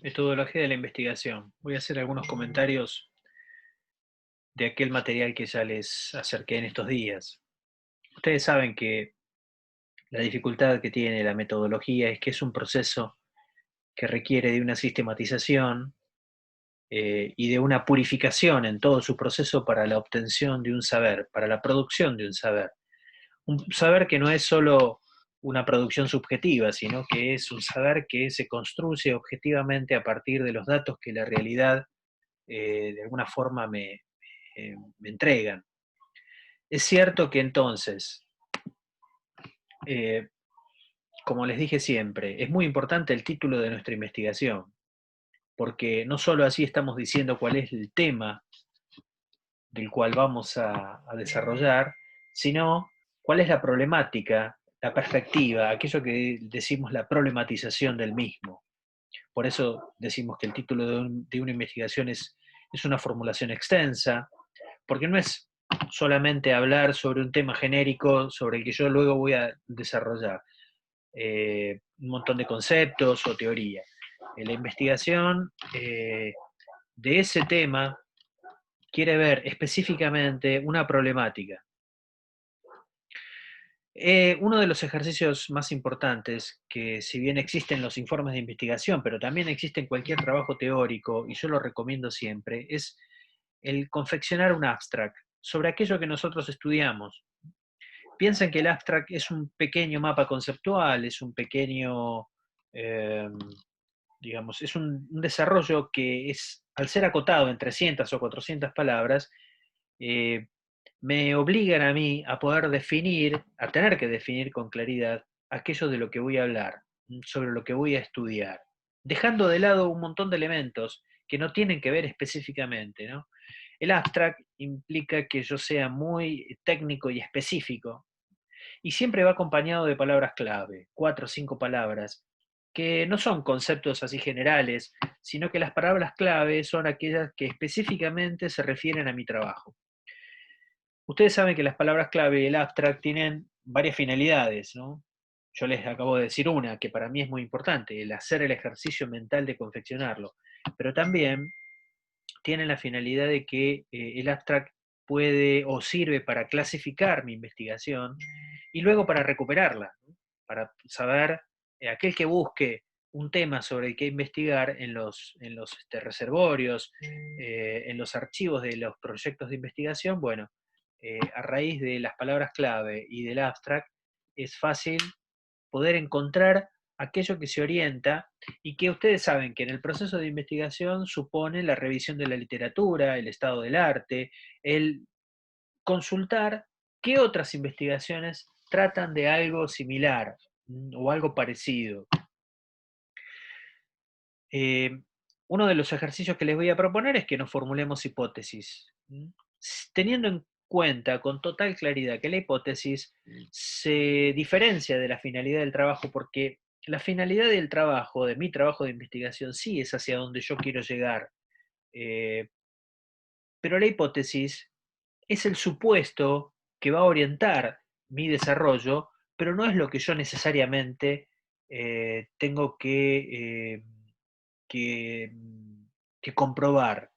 Metodología de la investigación. Voy a hacer algunos comentarios de aquel material que ya les acerqué en estos días. Ustedes saben que la dificultad que tiene la metodología es que es un proceso que requiere de una sistematización y de una purificación en todo su proceso para la obtención de un saber, para la producción de un saber. Un saber que no es solo una producción subjetiva, sino que es un saber que se construye objetivamente a partir de los datos que la realidad de alguna forma me entregan. Es cierto que entonces, eh, como les dije siempre, es muy importante el título de nuestra investigación, porque no solo así estamos diciendo cuál es el tema del cual vamos a desarrollar, sino cuál es la problemática, la perspectiva, aquello que decimos la problematización del mismo. Por eso decimos que el título de una investigación es una formulación extensa, porque no es solamente hablar sobre un tema genérico sobre el que yo luego voy a desarrollar un montón de conceptos o teoría. La investigación de ese tema quiere ver específicamente una problemática. Uno de los ejercicios más importantes, que si bien existen los informes de investigación, pero también existe en cualquier trabajo teórico, y yo lo recomiendo siempre, es el confeccionar un abstract sobre aquello que nosotros estudiamos. Piensen que el abstract es un pequeño mapa conceptual, es un pequeño, eh, digamos, es un desarrollo que es, al ser acotado en 300 o 400 palabras, eh, me obligan a mí a poder definir, a tener que definir con claridad aquello de lo que voy a hablar, sobre lo que voy a estudiar, dejando de lado un montón de elementos que no tienen que ver específicamente, ¿no? El abstract implica que yo sea muy técnico y específico, y siempre va acompañado de palabras clave, 4 o 5 palabras, que no son conceptos así generales, sino que las palabras clave son aquellas que específicamente se refieren a mi trabajo. Ustedes saben que las palabras clave y el abstract tienen varias finalidades, ¿no? Yo les acabo de decir una, que para mí es muy importante, el hacer el ejercicio mental de confeccionarlo, pero también tienen la finalidad de que el abstract puede o sirve para clasificar mi investigación y luego para recuperarla, ¿no? Para saber, aquel que busque un tema sobre el que investigar en los reservorios, en los archivos de los proyectos de investigación, bueno, a raíz de las palabras clave y del abstract, es fácil poder encontrar aquello que se orienta y que ustedes saben que en el proceso de investigación supone la revisión de la literatura, el estado del arte, el consultar qué otras investigaciones tratan de algo similar o algo parecido. Eh, Uno de los ejercicios que les voy a proponer es que nos formulemos hipótesis, teniendo en cuenta con total claridad que la hipótesis se diferencia de la finalidad del trabajo, porque la finalidad del trabajo, de mi trabajo de investigación, sí es hacia donde yo quiero llegar, eh, pero la hipótesis es el supuesto que va a orientar mi desarrollo, pero no es lo que yo necesariamente tengo que, que comprobar.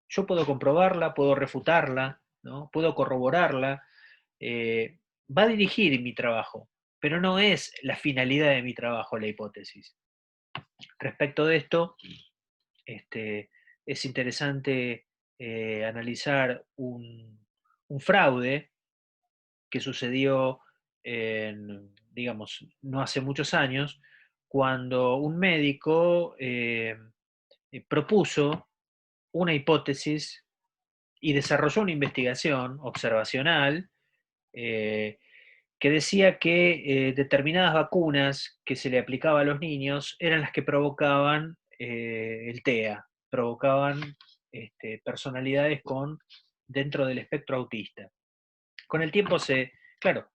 Yo puedo comprobarla, puedo refutarla, ¿no? Puedo corroborarla, va a dirigir mi trabajo, pero no es la finalidad de mi trabajo la hipótesis. Respecto de esto, es interesante analizar un fraude que sucedió digamos, no hace muchos años, cuando un médico propuso una hipótesis y desarrolló una investigación observacional eh, que decía que determinadas vacunas que se le aplicaba a los niños eran las que provocaban el TEA, provocaban personalidades dentro del espectro autista. Con el tiempo claro,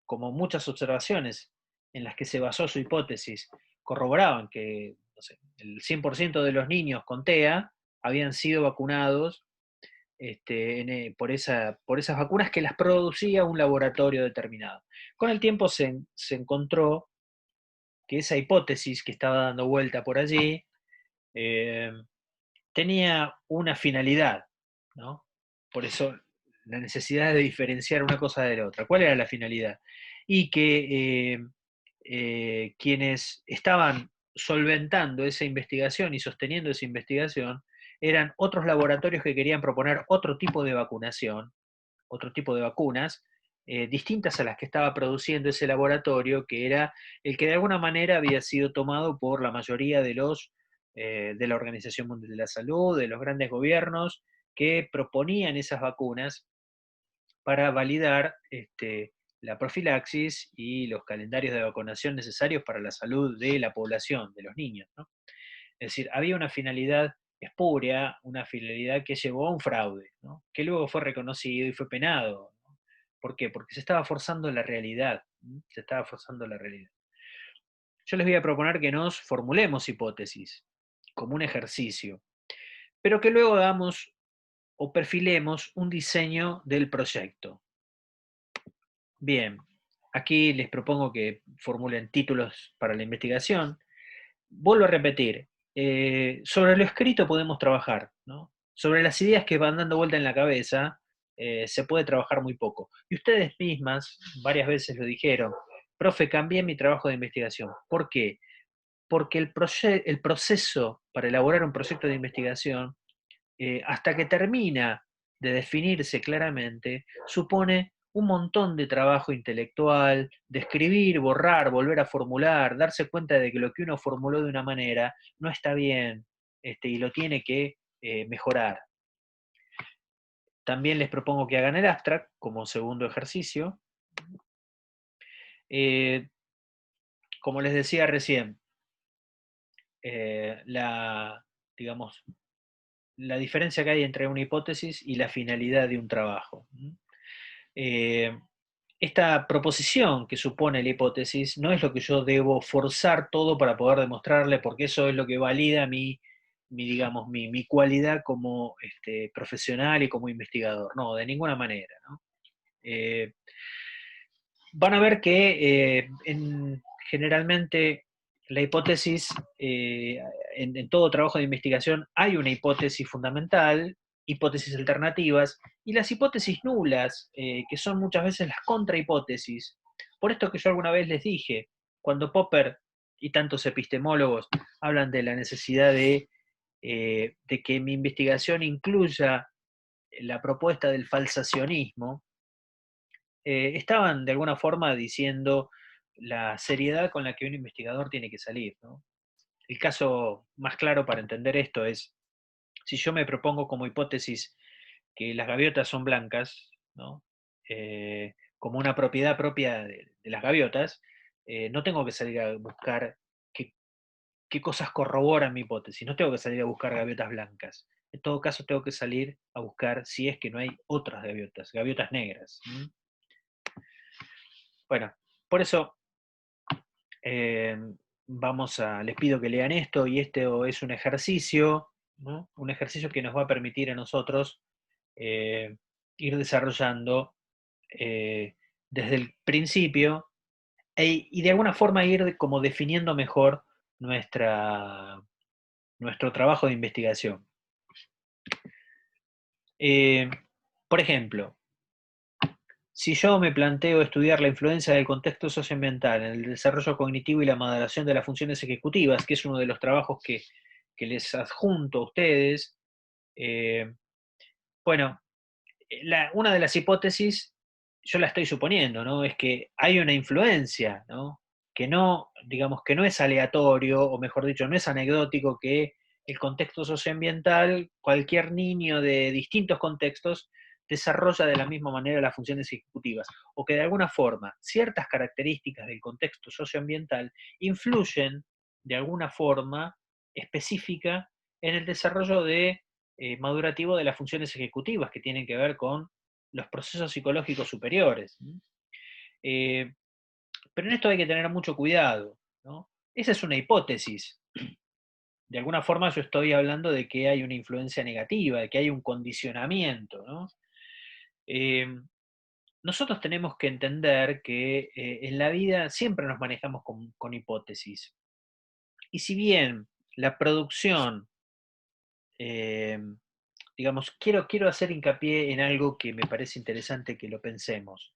como muchas observaciones en las que se basó su hipótesis, corroboraban que no sé, el 100% de los niños con TEA habían sido vacunados por esas vacunas que las producía un laboratorio determinado. Con el tiempo se encontró que esa hipótesis que estaba dando vuelta por allí eh, tenía una finalidad, ¿no? Por eso la necesidad de diferenciar una cosa de la otra. ¿Cuál era la finalidad? Y que quienes estaban solventando esa investigación y sosteniendo esa investigación eran otros laboratorios que querían proponer otro tipo de vacunación, otro tipo de vacunas, distintas a las que estaba produciendo ese laboratorio, que era el que de alguna manera había sido tomado por la mayoría de los de la Organización Mundial de la Salud, de los grandes gobiernos que proponían esas vacunas para validar la profilaxis y los calendarios de vacunación necesarios para la salud de la población, de los niños, ¿no? Es decir, había una finalidad espúrea, una finalidad que llevó a un fraude, ¿no? Que luego fue reconocido y fue penado, ¿no? ¿Por qué? Porque se estaba forzando la realidad, ¿no? Se estaba forzando la realidad. Yo les voy a proponer que nos formulemos hipótesis como un ejercicio, pero que luego hagamos o perfilemos un diseño del proyecto. Bien, aquí les propongo que formulen títulos para la investigación. Vuelvo a repetir, sobre lo escrito podemos trabajar, ¿no? Sobre las ideas que van dando vuelta en la cabeza, se puede trabajar muy poco. Y ustedes mismas varias veces lo dijeron, profe, cambié mi trabajo de investigación. ¿Por qué? Porque el proceso para elaborar un proyecto de investigación, hasta que termina de definirse claramente, supone un montón de trabajo intelectual, de escribir, borrar, volver a formular, darse cuenta de que lo que uno formuló de una manera no está bien, y lo tiene que mejorar. También les propongo que hagan el abstract como segundo ejercicio. Eh, Como les decía recién, la, digamos, la diferencia que hay entre una hipótesis y la finalidad de un trabajo. Eh, Esta proposición que supone la hipótesis no es lo que yo debo forzar todo para poder demostrarle, porque eso es lo que valida digamos, mi cualidad como profesional y como investigador. No, de ninguna manera, ¿no? Eh, Van a ver que generalmente la hipótesis, en todo trabajo de investigación hay una hipótesis fundamental, hipótesis alternativas, y las hipótesis nulas, que son muchas veces las contrahipótesis. Por esto que yo alguna vez les dije, cuando Popper y tantos epistemólogos hablan de la necesidad de que mi investigación incluya la propuesta del falsacionismo, estaban de alguna forma diciendo la seriedad con la que un investigador tiene que salir, ¿no? El caso más claro para entender esto es, si yo me propongo como hipótesis que las gaviotas son blancas, ¿no? Como una propiedad propia de las gaviotas, no tengo que salir a buscar qué, qué cosas corroboran mi hipótesis, no tengo que salir a buscar gaviotas blancas. En todo caso, tengo que salir a buscar si es que no hay otras gaviotas, gaviotas negras. Bueno, por eso eh, les pido que lean esto, y esto es un ejercicio, ¿no? Un ejercicio que nos va a permitir a nosotros eh, ir desarrollando eh, desde el principio y de alguna forma ir como definiendo mejor nuestro trabajo de investigación. Eh, por ejemplo, si yo me planteo estudiar la influencia del contexto socioambiental en el desarrollo cognitivo y la moderación de las funciones ejecutivas, que es uno de los trabajos que les adjunto a ustedes, eh, bueno, una de las hipótesis, yo la estoy suponiendo, ¿no? Es que hay una influencia, ¿no? Que no, digamos, que no es aleatorio, o mejor dicho, no es anecdótico que el contexto socioambiental, cualquier niño de distintos contextos, desarrolla de la misma manera las funciones ejecutivas, o que de alguna forma ciertas características del contexto socioambiental influyen de alguna forma específica en el desarrollo madurativo de las funciones ejecutivas que tienen que ver con los procesos psicológicos superiores. Eh, pero en esto hay que tener mucho cuidado, ¿no? Esa es una hipótesis. De alguna forma yo estoy hablando de que hay una influencia negativa, de que hay un condicionamiento, ¿no? Eh, Nosotros tenemos que entender que en la vida siempre nos manejamos con hipótesis. Y si bien la producción, eh, digamos, quiero hacer hincapié en algo que me parece interesante que lo pensemos.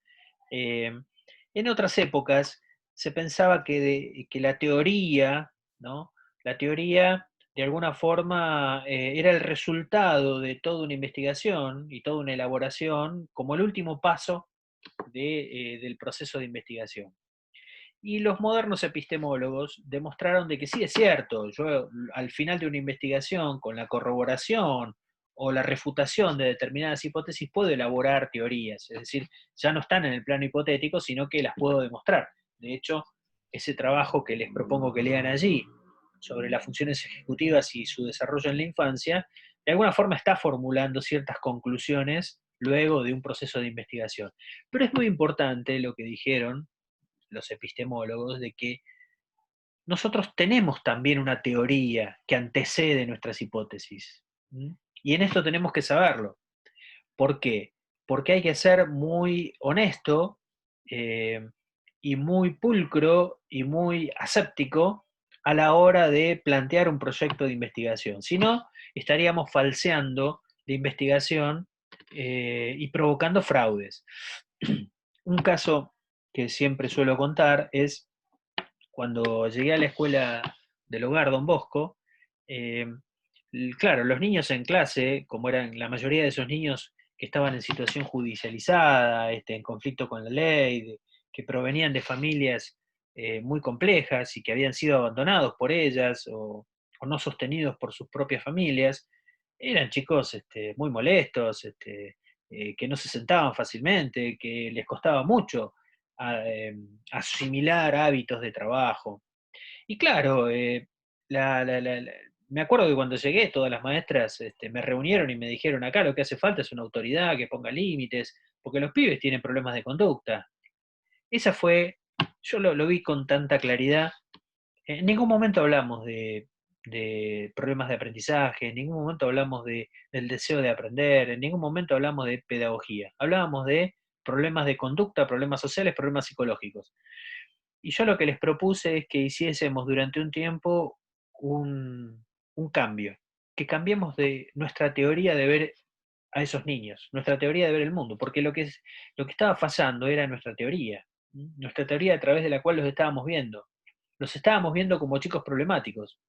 Eh, en otras épocas se pensaba que la teoría, ¿no? La teoría, de alguna forma, era el resultado de toda una investigación y toda una elaboración como el último paso del proceso de investigación. Y los modernos epistemólogos demostraron de que sí es cierto, yo al final de una investigación, con la corroboración o la refutación de determinadas hipótesis, puedo elaborar teorías, es decir, ya no están en el plano hipotético, sino que las puedo demostrar. De hecho, ese trabajo que les propongo que lean allí sobre las funciones ejecutivas y su desarrollo en la infancia, de alguna forma está formulando ciertas conclusiones luego de un proceso de investigación. Pero es muy importante lo que dijeron los epistemólogos de que nosotros tenemos también una teoría que antecede nuestras hipótesis. ¿Mm? Y en esto tenemos que saberlo. ¿Por qué? Porque hay que ser muy honesto eh, y muy pulcro y muy aséptico a la hora de plantear un proyecto de investigación. Si no, estaríamos falseando la investigación y provocando fraudes. Un caso que siempre suelo contar es cuando llegué a la escuela del hogar Don Bosco, eh, claro, los niños en clase, como eran la mayoría de esos niños que estaban en situación judicializada, en conflicto con la ley, que provenían de familias muy complejas y que habían sido abandonados por ellas o no sostenidos por sus propias familias, eran chicos muy molestos, que no se sentaban fácilmente, que les costaba mucho asimilar hábitos de trabajo. Y claro, me acuerdo que cuando llegué, todas las maestras me reunieron y me dijeron, acá lo que hace falta es una autoridad que ponga límites, porque los pibes tienen problemas de conducta. Esa fue, yo lo vi con tanta claridad. En ningún momento hablamos de problemas de aprendizaje, en ningún momento hablamos del deseo de aprender, en ningún momento hablamos de pedagogía. Hablábamos de problemas de conducta, problemas sociales, problemas psicológicos. Y yo lo que les propuse es que hiciésemos durante un tiempo un cambio, que cambiemos de nuestra teoría de ver a esos niños, nuestra teoría de ver el mundo, porque lo que estaba fallando era nuestra teoría a través de la cual los estábamos viendo. Los estábamos viendo como chicos problemáticos.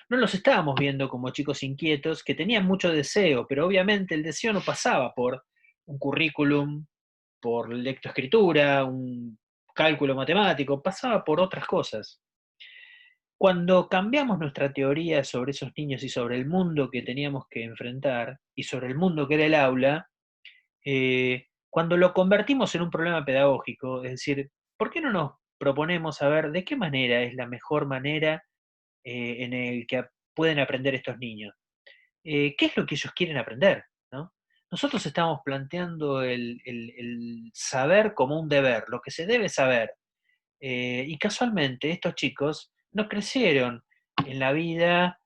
No los estábamos viendo como chicos inquietos que tenían mucho deseo, pero obviamente el deseo no pasaba por un currículum, por lectoescritura, un cálculo matemático, pasaba por otras cosas. Cuando cambiamos nuestra teoría sobre esos niños y sobre el mundo que teníamos que enfrentar y sobre el mundo que era el aula, cuando lo convertimos en un problema pedagógico, es decir, ¿por qué no nos proponemos saber de qué manera es la mejor manera en el que pueden aprender estos niños? ¿Qué es lo que ellos quieren aprender? ¿No? Nosotros estamos planteando el saber como un deber, lo que se debe saber. Y casualmente estos chicos no crecieron en la vida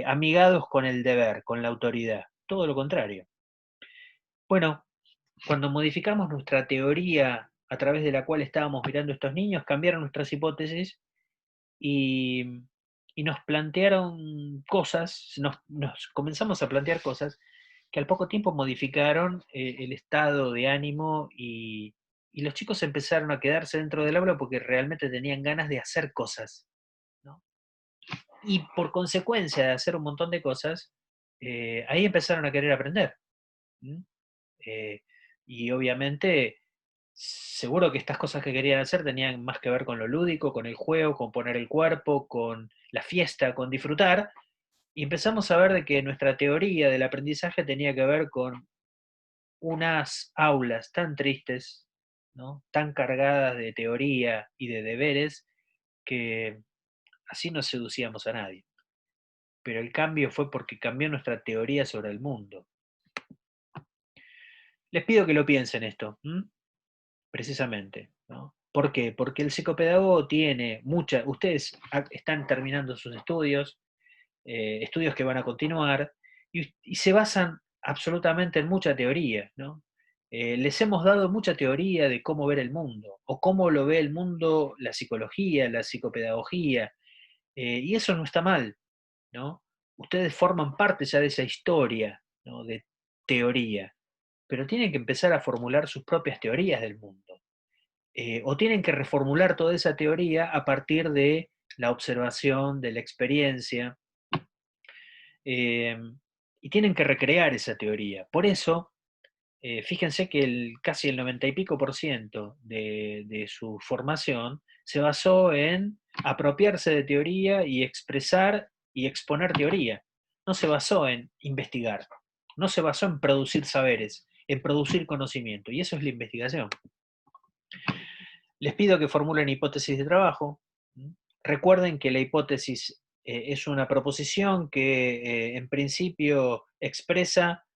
amigados con el deber, con la autoridad. Todo lo contrario. Bueno, cuando modificamos nuestra teoría a través de la cual estábamos mirando a estos niños, cambiaron nuestras hipótesis y, y nos plantearon cosas, nos comenzamos a plantear cosas que al poco tiempo modificaron el estado de ánimo y los chicos empezaron a quedarse dentro del aula porque realmente tenían ganas de hacer cosas, ¿no? Y por consecuencia de hacer un montón de cosas, ahí empezaron a querer aprender. ¿Mm? Eh, y obviamente, seguro que estas cosas que querían hacer tenían más que ver con lo lúdico, con el juego, con poner el cuerpo, con la fiesta, con disfrutar. Y empezamos a ver de que nuestra teoría del aprendizaje tenía que ver con unas aulas tan tristes, ¿no? Tan cargadas de teoría y de deberes, que así no seducíamos a nadie. Pero el cambio fue porque cambió nuestra teoría sobre el mundo. Les pido que lo piensen esto. Precisamente, ¿no? ¿Por qué? Porque el psicopedagogo tiene ustedes están terminando sus estudios, estudios que van a continuar, y se basan absolutamente en mucha teoría, ¿no? Les hemos dado mucha teoría de cómo ver el mundo, o cómo lo ve el mundo la psicología, la psicopedagogía, y eso no está mal. ¿no? Ustedes forman parte ya de esa historia, ¿no? De teoría, pero tienen que empezar a formular sus propias teorías del mundo. O tienen que reformular toda esa teoría a partir de la observación, de la experiencia, eh, y tienen que recrear esa teoría. Por eso, fíjense que casi el 90 y pico por ciento de su formación se basó en apropiarse de teoría y expresar y exponer teoría. No se basó en investigar, no se basó en producir saberes, en producir conocimiento, y eso es la investigación. Les pido que formulen hipótesis de trabajo. Recuerden que la hipótesis es una proposición que en principio expresa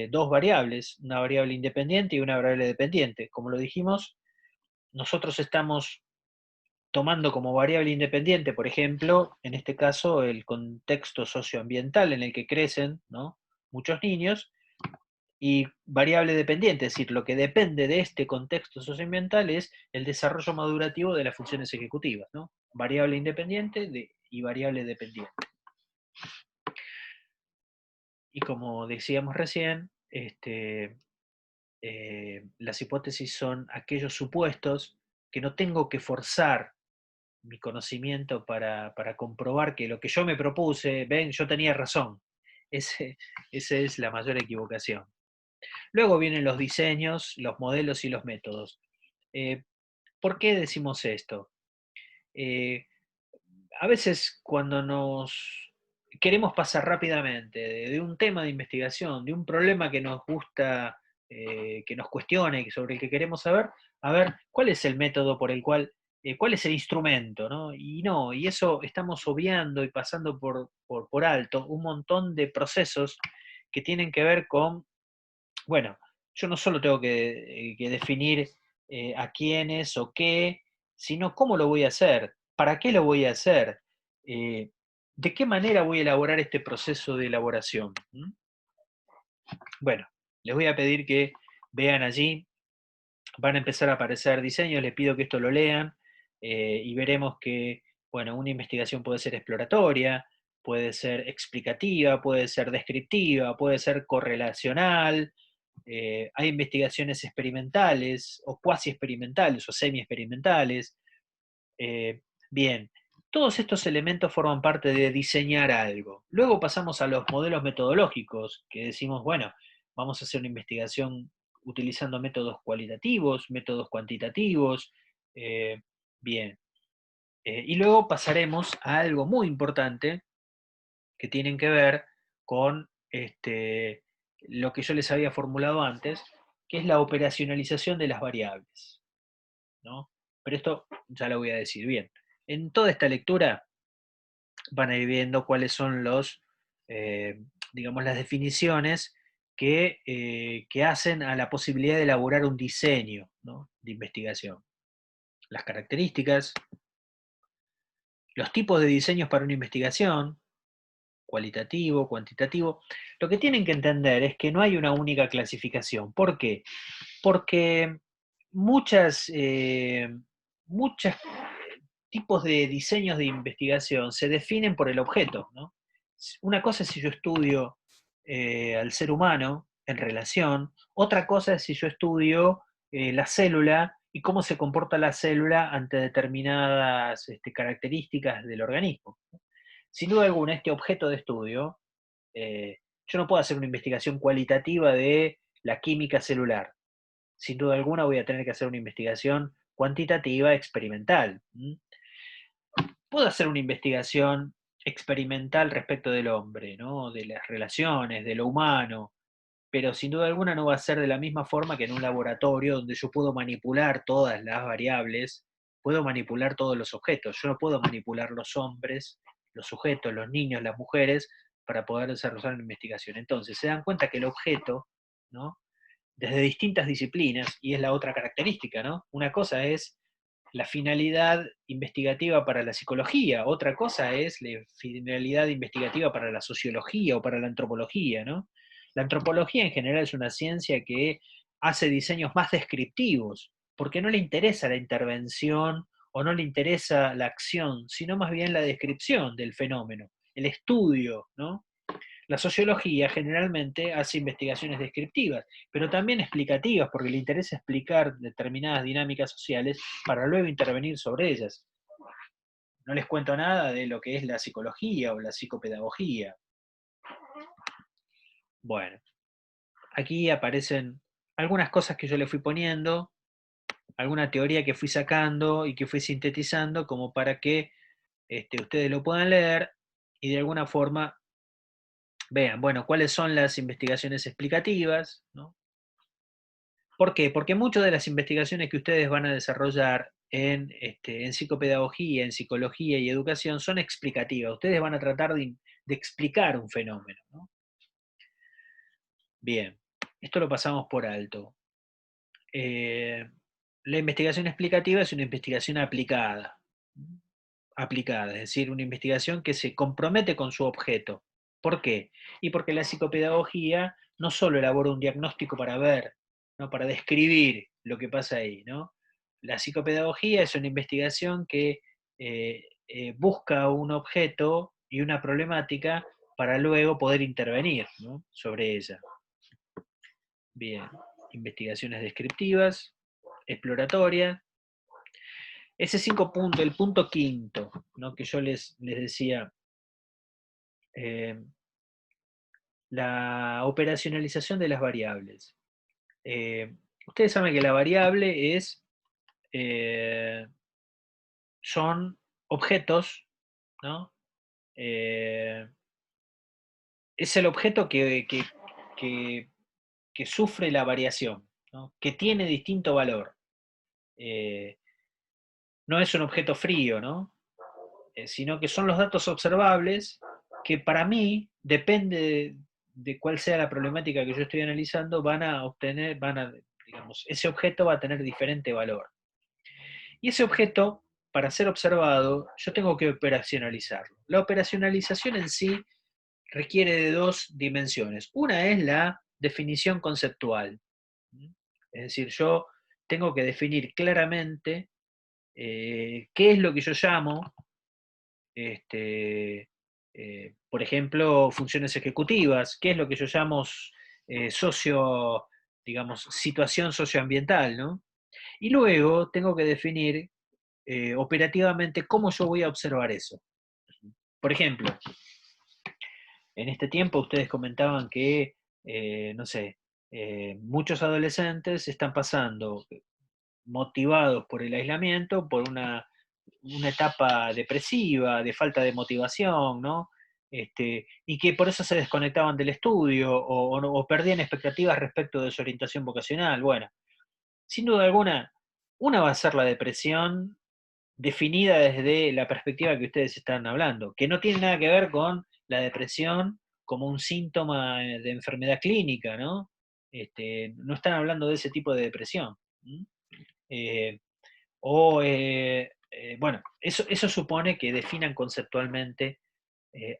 dos variables, una variable independiente y una variable dependiente. Como lo dijimos, nosotros estamos tomando como variable independiente, por ejemplo, en este caso, el contexto socioambiental en el que crecen, ¿no?, muchos niños, y variable dependiente, es decir, lo que depende de este contexto socioambiental es el desarrollo madurativo de las funciones ejecutivas, ¿no? Variable independiente y variable dependiente. Y como decíamos recién, las hipótesis son aquellos supuestos que no tengo que forzar mi conocimiento para comprobar que lo que yo me propuse, ven, yo tenía razón. Esa es la mayor equivocación. Luego vienen los diseños, los modelos y los métodos. ¿Por qué decimos esto? Eh, a veces cuando nos queremos pasar rápidamente de un tema de investigación, de un problema que nos gusta, que nos cuestione, sobre el que queremos saber, a ver cuál es el método por el cual, cuál es el instrumento, ¿no? Y eso estamos obviando y pasando por alto un montón de procesos que tienen que ver con, bueno, yo no solo tengo que definir a quiénes o qué, sino cómo lo voy a hacer, para qué lo voy a hacer, eh, de qué manera voy a elaborar este proceso de elaboración. Bueno, les voy a pedir que vean allí, van a empezar a aparecer diseños, les pido que esto lo lean y veremos que, bueno, una investigación puede ser exploratoria, puede ser explicativa, puede ser descriptiva, puede ser correlacional. Hay investigaciones experimentales o cuasi experimentales o semi experimentales. Bien, todos estos elementos forman parte de diseñar algo. Luego pasamos a los modelos metodológicos, que decimos, bueno, vamos a hacer una investigación utilizando métodos cualitativos, métodos cuantitativos. eh, bien, y luego pasaremos a algo muy importante que tienen que ver con lo que yo les había formulado antes, que es la operacionalización de las variables, ¿no? Pero esto ya lo voy a decir bien. En toda esta lectura van a ir viendo cuáles son eh, digamos, las definiciones que hacen a la posibilidad de elaborar un diseño, ¿no?, de investigación. Las características, los tipos de diseños para una investigación, cualitativo, cuantitativo. Lo que tienen que entender es que no hay una única clasificación. ¿Por qué? Porque muchas tipos de diseños de investigación se definen por el objeto, ¿no? Una cosa es si yo estudio al ser humano en relación, otra cosa es si yo estudio la célula y cómo se comporta la célula ante determinadas características del organismo. Sin duda alguna, este objeto de estudio, yo no puedo hacer una investigación cualitativa de la química celular. Sin duda alguna voy a tener que hacer una investigación cuantitativa experimental. Puedo hacer una investigación experimental respecto del hombre, ¿no?, de las relaciones, de lo humano, pero sin duda alguna no va a ser de la misma forma que en un laboratorio donde yo puedo manipular todas las variables, puedo manipular todos los objetos. Yo no puedo manipular los hombres, los sujetos, los niños, las mujeres, para poder desarrollar una investigación. Entonces, se dan cuenta que el objeto, ¿no?, desde distintas disciplinas, y es la otra característica, ¿no? Una cosa es la finalidad investigativa para la psicología, otra cosa es la finalidad investigativa para la sociología o para la antropología, ¿no? La antropología en general es una ciencia que hace diseños más descriptivos, porque no le interesa la intervención o no le interesa la acción, sino más bien la descripción del fenómeno, el estudio, ¿no? La sociología generalmente hace investigaciones descriptivas, pero también explicativas, porque le interesa explicar determinadas dinámicas sociales para luego intervenir sobre ellas. No les cuento nada de lo que es la psicología o la psicopedagogía. Bueno, aquí aparecen algunas cosas que yo le fui poniendo, alguna teoría que fui sacando y que fui sintetizando como para que ustedes lo puedan leer y de alguna forma vean, bueno, cuáles son las investigaciones explicativas, ¿no? ¿Por qué? Porque muchas de las investigaciones que ustedes van a desarrollar en psicopedagogía, en psicología y educación son explicativas. Ustedes van a tratar de explicar un fenómeno, ¿no? Bien, esto lo pasamos por alto. Eh, la investigación explicativa es una investigación aplicada. Aplicada, es decir, una investigación que se compromete con su objeto. ¿Por qué? Y porque la psicopedagogía no solo elabora un diagnóstico para ver, ¿no? Para describir lo que pasa ahí, ¿no? La psicopedagogía es una investigación que busca un objeto y una problemática para luego poder intervenir, ¿no? Sobre ella. Bien, investigaciones descriptivas, exploratorias. Ese 5 puntos, el punto quinto, ¿no? Que yo les decía, eh, la operacionalización de las variables. Ustedes saben que la variable eh, son objetos, ¿no? Eh, es el objeto que, que sufre la variación, ¿no? Que tiene distinto valor. Eh, no es un objeto frío, ¿no? Sino que son los datos observables que para mí, depende de cuál sea la problemática que yo estoy analizando, digamos, ese objeto va a tener diferente valor. Y ese objeto, para ser observado, yo tengo que operacionalizarlo. La operacionalización en sí requiere de dos dimensiones. Una es la definición conceptual. Es decir, yo tengo que definir claramente qué es lo que yo llamo por ejemplo, funciones ejecutivas, que es lo que yo llamo digamos, situación socioambiental, ¿no? Y luego tengo que definir operativamente cómo yo voy a observar eso. Por ejemplo, en este tiempo ustedes comentaban que, no sé, muchos adolescentes están pasando, motivados por el aislamiento, por una etapa depresiva, de falta de motivación, ¿no? Y que por eso se desconectaban del estudio o perdían expectativas respecto de su orientación vocacional. Bueno, sin duda alguna, una va a ser la depresión definida desde la perspectiva que ustedes están hablando, que no tiene nada que ver con la depresión como un síntoma de enfermedad clínica, ¿no? No están hablando de ese tipo de depresión. Eh, bueno, eso supone que definan conceptualmente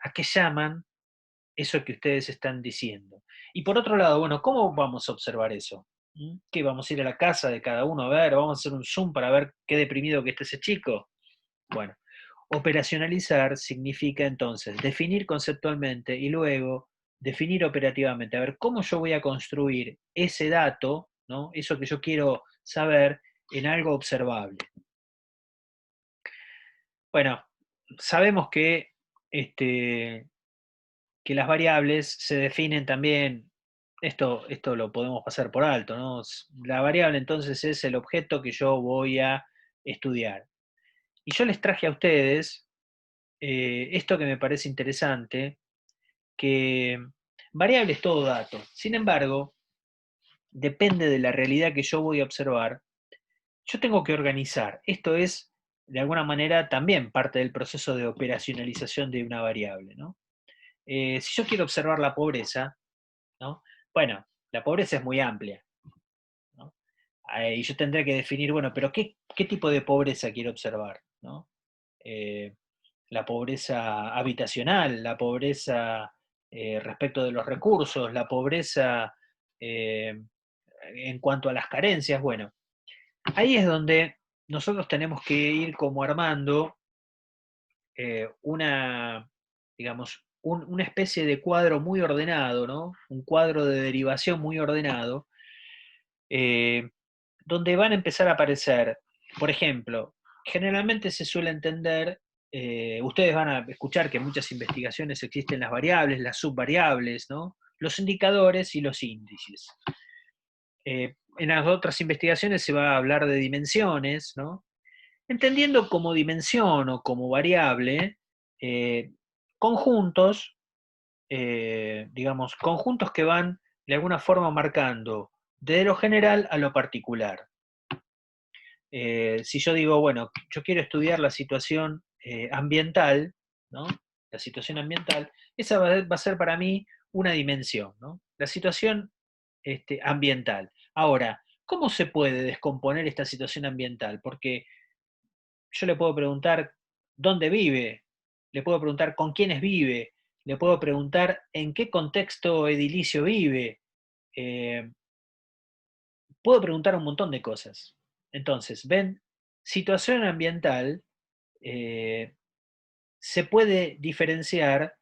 a qué llaman eso que ustedes están diciendo. Y por otro lado, bueno, ¿cómo vamos a observar eso? ¿Qué vamos a ir a la casa de cada uno a ver? ¿Vamos a hacer un Zoom para ver qué deprimido que esté ese chico? Bueno, operacionalizar significa entonces definir conceptualmente y luego definir operativamente. A ver, ¿cómo yo voy a construir ese dato, ¿no? Eso que yo quiero saber en algo observable? Bueno, sabemos que las variables se definen también, esto lo podemos pasar por alto, ¿no? La variable entonces es el objeto que yo voy a estudiar. Y yo les traje a ustedes esto que me parece interesante, que variable es todo dato. Sin embargo, depende de la realidad que yo voy a observar, yo tengo que organizar. Esto es, de alguna manera, también parte del proceso de operacionalización de una variable, ¿no? Si yo quiero observar la pobreza, ¿no? Bueno, la pobreza es muy amplia, ¿no? Y yo tendré que definir, bueno, pero ¿qué tipo de pobreza quiero observar, ¿no? Eh, la pobreza habitacional, la pobreza respecto de los recursos, la pobreza en cuanto a las carencias, bueno, ahí es donde nosotros tenemos que ir como armando una, digamos, una especie de cuadro muy ordenado, ¿no? Un cuadro de derivación muy ordenado, eh, donde van a empezar a aparecer, por ejemplo, generalmente se suele entender, ustedes van a escuchar que en muchas investigaciones existen las variables, las subvariables, ¿no? Los indicadores y los índices. En las otras investigaciones se va a hablar de dimensiones, ¿no? Entendiendo como dimensión o como variable eh, conjuntos, digamos, conjuntos que van de alguna forma marcando de lo general a lo particular. Si yo digo, bueno, yo quiero estudiar la situación ambiental, ¿no? La situación ambiental, esa va a ser para mí una dimensión, ¿no? La situación ambiental. Ahora, ¿cómo se puede descomponer esta situación ambiental? Porque yo le puedo preguntar dónde vive, le puedo preguntar con quiénes vive, le puedo preguntar en qué contexto edilicio vive, eh, puedo preguntar un montón de cosas. Entonces, ven, situación ambiental eh, se puede diferenciar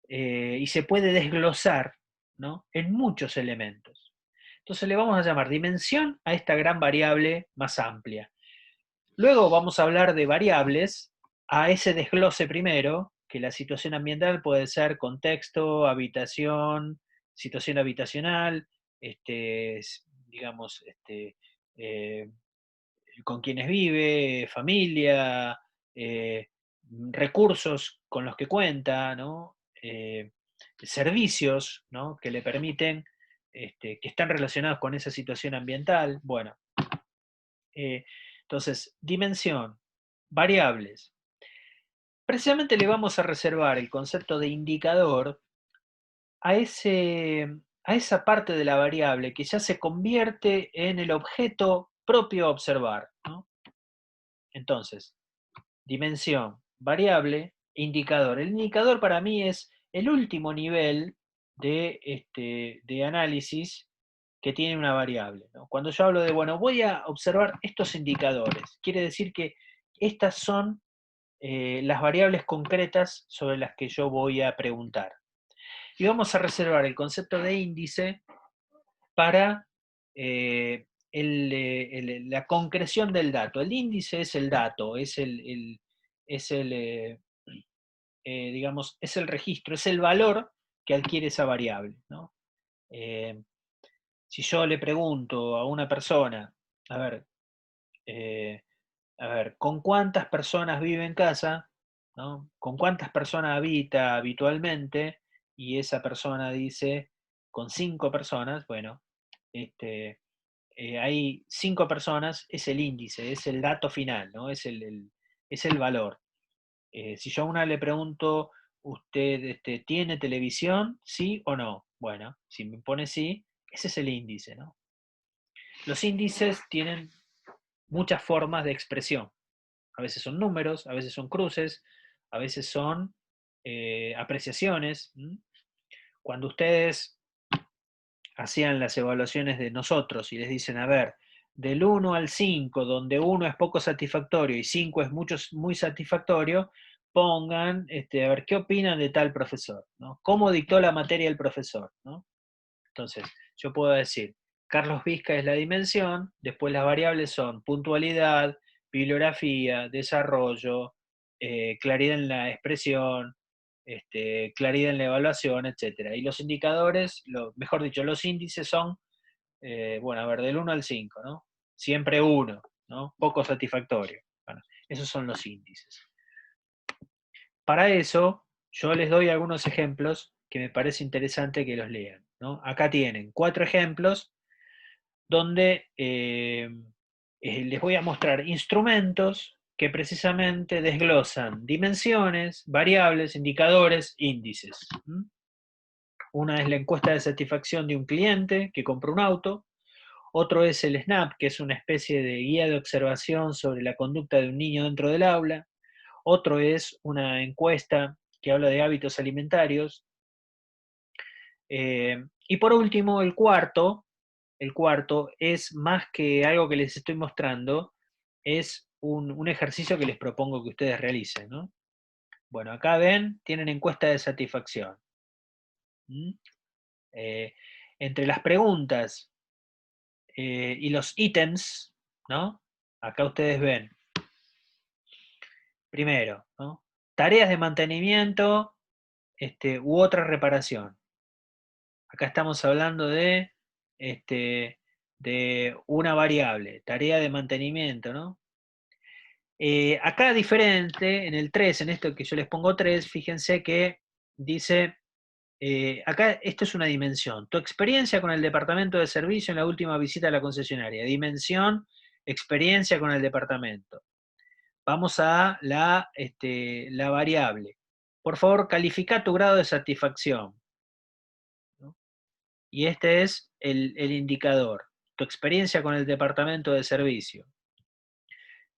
y se puede desglosar, ¿no? En muchos elementos. Entonces le vamos a llamar dimensión a esta gran variable más amplia. Luego vamos a hablar de variables a ese desglose primero, que la situación ambiental puede ser contexto, habitación, situación habitacional, digamos, eh, con quienes vive, familia, eh, recursos con los que cuenta, ¿no? Servicios, ¿no? Que le permiten, que están relacionados con esa situación ambiental. Bueno, eh, entonces, dimensión, variables. Precisamente le vamos a reservar el concepto de indicador a, a esa parte de la variable que ya se convierte en el objeto propio a observar, ¿no? Entonces, dimensión, variable, indicador. El indicador para mí es el último nivel de análisis que tiene una variable, ¿no? Cuando yo hablo de, bueno, voy a observar estos indicadores, quiere decir que estas son las variables concretas sobre las que yo voy a preguntar. Y vamos a reservar el concepto de índice para la concreción del dato. El índice es el dato, es el digamos, es el registro, es el valor que adquiere esa variable, ¿no? Eh, si yo le pregunto a una persona, a ver, eh, ¿con cuántas personas vive en casa? ¿No? ¿Con cuántas personas habita habitualmente? Y esa persona dice, con 5 personas, bueno, hay 5 personas, es el índice, es el dato final, ¿no? Es el valor. Si yo a una le pregunto, ¿usted tiene televisión? ¿Sí o no? Bueno, si me pone sí, ese es el índice, ¿no? Los índices tienen muchas formas de expresión. A veces son números, a veces son cruces, a veces son apreciaciones. Cuando ustedes hacían las evaluaciones de nosotros y les dicen, a ver, del 1 al 5, donde 1 es poco satisfactorio y 5 es muy satisfactorio, pongan, a ver, ¿qué opinan de tal profesor? ¿No? ¿Cómo dictó la materia el profesor? ¿No? Entonces, yo puedo decir, Carlos Vizca es la dimensión, después las variables son puntualidad, bibliografía, desarrollo, claridad en la expresión, claridad en la evaluación, etc. Y los indicadores, mejor dicho, los índices son, bueno, a ver, del 1 al 5, ¿no? Siempre 1, ¿no? Poco satisfactorio. Bueno, esos son los índices. Para eso, yo les doy algunos ejemplos que me parece interesante que los lean, ¿no? Acá tienen 4 ejemplos donde les voy a mostrar instrumentos que precisamente desglosan dimensiones, variables, indicadores, índices. Una es la encuesta de satisfacción de un cliente que compró un auto. Otro es el SNAP, que es una especie de guía de observación sobre la conducta de un niño dentro del aula. Otro es una encuesta que habla de hábitos alimentarios. Y por último, el cuarto es más que algo que les estoy mostrando, es un ejercicio que les propongo que ustedes realicen, ¿no? Bueno, acá ven, tienen encuesta de satisfacción. ¿Mm? Eh, Entre las preguntas y los ítems, ¿no? Acá ustedes ven, primero, ¿no? Tareas de mantenimiento u otra reparación. Acá estamos hablando de una variable, tarea de mantenimiento, ¿no? Acá diferente, en el 3, en esto que yo les pongo 3, fíjense que dice, acá esto es una dimensión. Tu experiencia con el departamento de servicio en la última visita a la concesionaria. Dimensión, experiencia con el departamento. Vamos a la variable. Por favor, califica tu grado de satisfacción, ¿no? Y este es el indicador. Tu experiencia con el departamento de servicio.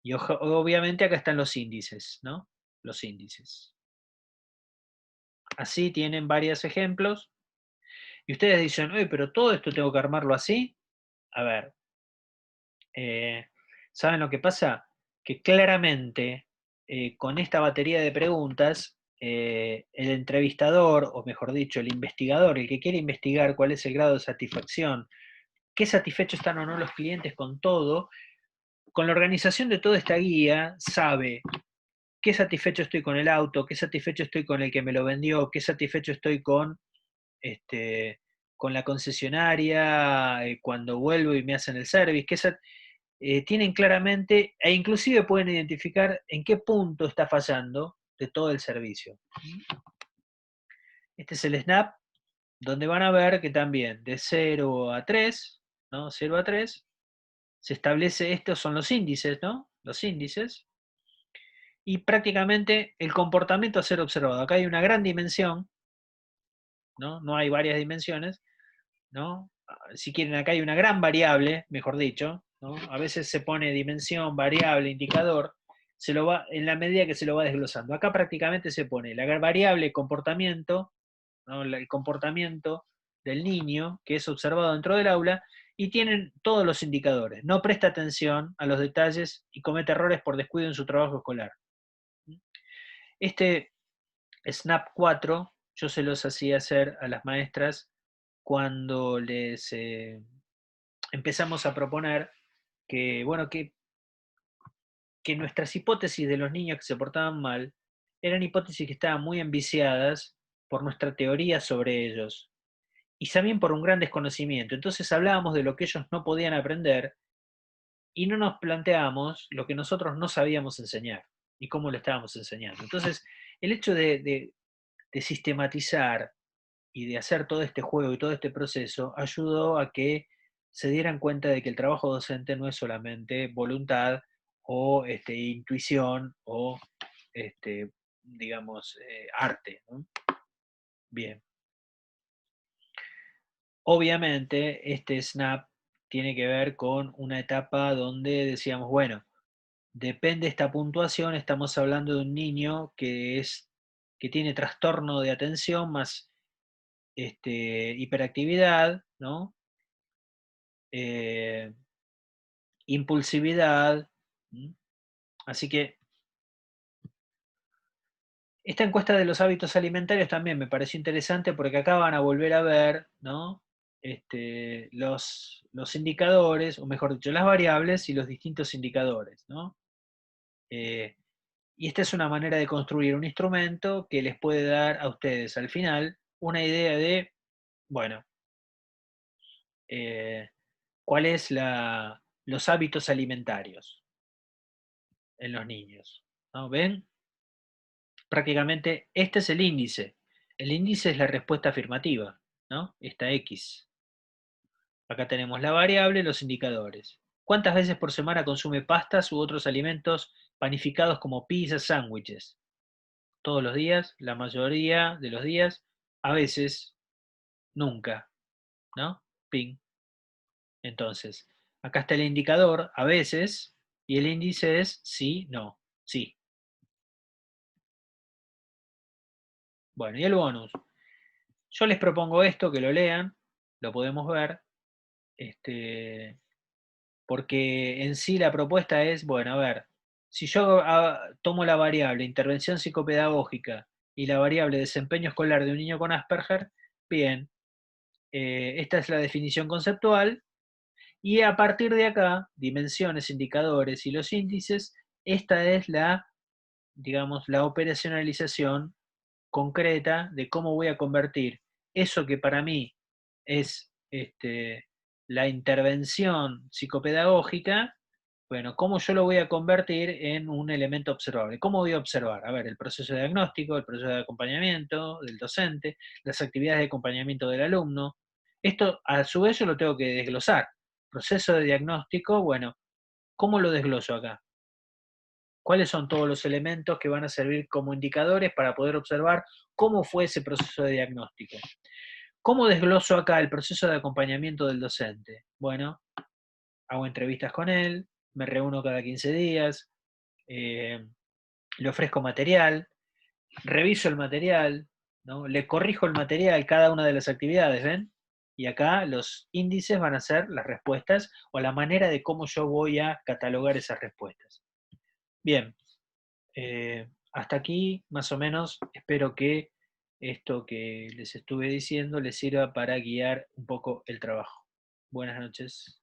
Y obviamente acá están los índices, ¿no? Los índices. Así tienen varios ejemplos. Y ustedes dicen, oye, pero todo esto tengo que armarlo así. A ver, eh, ¿saben lo que pasa? Que claramente con esta batería de preguntas, el entrevistador, o mejor dicho, el investigador, el que quiere investigar cuál es el grado de satisfacción, qué satisfechos están o no los clientes con todo, con la organización de toda esta guía, sabe qué satisfecho estoy con el auto, qué satisfecho estoy con el que me lo vendió, qué satisfecho estoy este, con la concesionaria cuando vuelvo y me hacen el service, tienen claramente, e inclusive pueden identificar en qué punto está fallando de todo el servicio. Este es el SNAP, donde van a ver que también de 0 a 3, ¿no? 0 a 3, se establece, estos son los índices, ¿no? Los índices, y prácticamente el comportamiento a ser observado. Acá hay una gran dimensión, ¿no? No hay varias dimensiones, ¿no? Si quieren, acá hay una gran variable, mejor dicho, ¿no? A veces se pone dimensión, variable, indicador, en la medida que se lo va desglosando. Acá prácticamente se pone la variable comportamiento, ¿no? El comportamiento del niño que es observado dentro del aula, y tienen todos los indicadores. No presta atención a los detalles y comete errores por descuido en su trabajo escolar. Este Snap 4 yo se los hacía hacer a las maestras cuando les empezamos a proponer que, bueno, que nuestras hipótesis de los niños que se portaban mal eran hipótesis que estaban muy enviciadas por nuestra teoría sobre ellos y también por un gran desconocimiento. Entonces hablábamos de lo que ellos no podían aprender y no nos planteábamos lo que nosotros no sabíamos enseñar y cómo lo estábamos enseñando. Entonces, el hecho de sistematizar y de hacer todo este juego y todo este proceso ayudó a que se dieran cuenta de que el trabajo docente no es solamente voluntad o intuición o, digamos, arte, ¿no? Bien. Obviamente, este SNAP tiene que ver con una etapa donde decíamos, bueno, depende de esta puntuación, estamos hablando de un niño que tiene trastorno de atención más hiperactividad, ¿no? Eh, Impulsividad. Así que esta encuesta de los hábitos alimentarios también me pareció interesante porque acá van a volver a ver, ¿no? Los indicadores, o mejor dicho, las variables y los distintos indicadores, ¿no? Y esta es una manera de construir un instrumento que les puede dar a ustedes al final una idea de, bueno, eh, cuáles los hábitos alimentarios en los niños, ¿no? ¿Ven? Prácticamente este es el índice. El índice es la respuesta afirmativa, ¿no? Esta X. Acá tenemos la variable, los indicadores. ¿Cuántas veces por semana consume pastas u otros alimentos panificados como pizzas, sándwiches? Todos los días, la mayoría de los días, a veces, nunca, ¿no? Ping. Entonces, acá está el indicador, a veces, y el índice es sí, no, sí. Bueno, y el bonus. Yo les propongo esto, que lo lean, lo podemos ver, porque en sí la propuesta es, bueno, a ver, Si yo tomo la variable intervención psicopedagógica y la variable desempeño escolar de un niño con Asperger, bien, esta es la definición conceptual y a partir de acá, dimensiones, indicadores y los índices, esta es la, digamos, la operacionalización concreta de cómo voy a convertir eso que para mí es la intervención psicopedagógica, bueno, cómo yo lo voy a convertir en un elemento observable. ¿Cómo voy a observar? A ver, el proceso de diagnóstico, el proceso de acompañamiento del docente, las actividades de acompañamiento del alumno. Esto, a su vez, yo lo tengo que desglosar. Proceso de diagnóstico, bueno, ¿cómo lo desgloso acá? ¿Cuáles son todos los elementos que van a servir como indicadores para poder observar cómo fue ese proceso de diagnóstico? ¿Cómo desgloso acá el proceso de acompañamiento del docente? Bueno, hago entrevistas con él, me reúno cada 15 días, eh, le ofrezco material, reviso el material, ¿no? Le corrijo el material, cada una de las actividades, ¿ven? Y acá los índices van a ser las respuestas o la manera de cómo yo voy a catalogar esas respuestas. Bien, hasta aquí más o menos espero que esto que les estuve diciendo les sirva para guiar un poco el trabajo. Buenas noches.